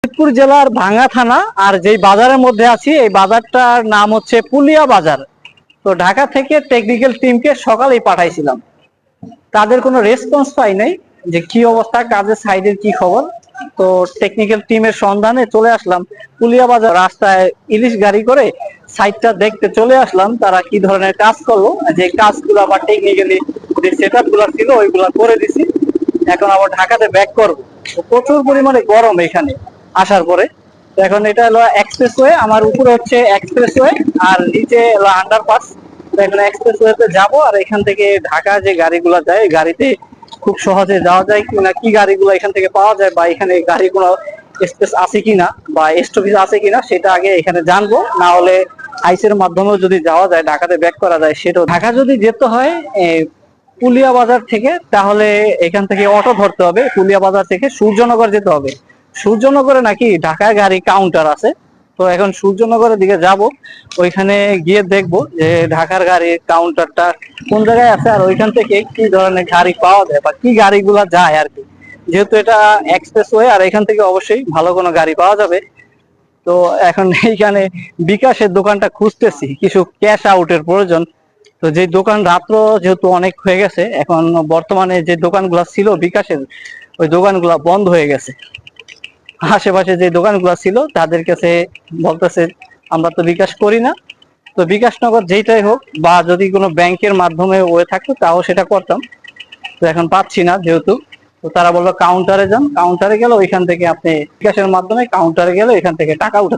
ফরিদপুর জেলার ভাঙ্গা থানা আর যেই বাজারের মধ্যে আছি এই বাজারটার নাম হচ্ছে পুলিয়া বাজার। তো ঢাকা থেকে টেকনিক্যাল টিমকে সকালেই পাঠাইছিলাম, তাদের কোনো রেসপন্স পাই নাই যে কি অবস্থা, কাজের সাইডের কি খবর। তো টেকনিক্যাল টিমের সন্ধানে চলে আসলাম পুলিয়া বাজার। রাস্তায় ইলিশ গাড়ি করে সাইডটা দেখতে চলে আসলাম, তারা কি ধরনের কাজ করলো, যে কাজগুলো বা টেকনিক্যালি যে সেট আপ গুলা ছিল ওইগুলা করে দিছি। এখন আবার ঢাকাতে ব্যাক করবো। তো প্রচুর পরিমাণে গরম এখানে আসার পরে। তো এখন এটা হলো এক্সপ্রেসওয়ে, আমার উপরে হচ্ছে এক্সপ্রেসওয়ে আর নিচে হলো আন্ডারপাস। তো এখন এক্সপ্রেসওয়েতে যাবো, আর এখান থেকে ঢাকা যে গাড়িগুলো যায় এই গাড়িতে খুব সহজে যাওয়া যায় কিনা, কি গাড়িগুলো এখান থেকে পাওয়া যায়, বা এখানে গাড়িগুলো স্পেস আছে কিনা বা স্টপেজ আছে কিনা সেটা আগে এখানে জানবো। না হলে আইসের মাধ্যমেও যদি যাওয়া যায়, ঢাকাতে ব্যাক করা যায় সেটাও। ঢাকা যদি যেতে হয় পুলিয়া বাজার থেকে, তাহলে এখান থেকে অটো ধরতে হবে। পুলিয়া বাজার থেকে সূর্যনগর যেতে হবে। সূর্যনগরে নাকি ঢাকায় গাড়ি কাউন্টার আছে। তো এখন সূর্যনগরের দিকে যাব, ওইখানে গিয়ে দেখবো যে ঢাকার গাড়ির কাউন্টারটা কোন জায়গায় আছে, আর ওইখান থেকে কি ধরনের গাড়ি পাওয়া যায় বা কি গাড়িগুলা যায় আর কি। যেহেতু এটা এক্সপ্রেসওয়ে, আর এখান থেকে অবশ্যই ভালো কোনো গাড়ি পাওয়া যাবে। তো এখন এইখানে বিকাশের দোকানটা খুঁজতেছি, কিছু ক্যাশ আউটের প্রয়োজন। তো যে দোকান রাত্র যেহেতু অনেক হয়ে গেছে, এখন বর্তমানে যে দোকানগুলা ছিল বিকাশের ওই দোকানগুলা বন্ধ হয়ে গেছে। আশেপাশে যে দোকানগুলো ছিল তাদের কাছে বলতেছে আমরা তো বিকাশ করি না। তো বিকাশ নগর যেটাই হোক, বা যদি কোনো ব্যাংকের মাধ্যমে হয়ে থাকতো তাও সেটা করতাম। তো এখন পাচ্ছি না যেহেতু। তো তারা বললো কাউন্টারে যান, কাউন্টারে গেলে ওইখান থেকে আপনি বিকাশের মাধ্যমে কাউন্টারে গেলে এখান থেকে টাকা উঠাতে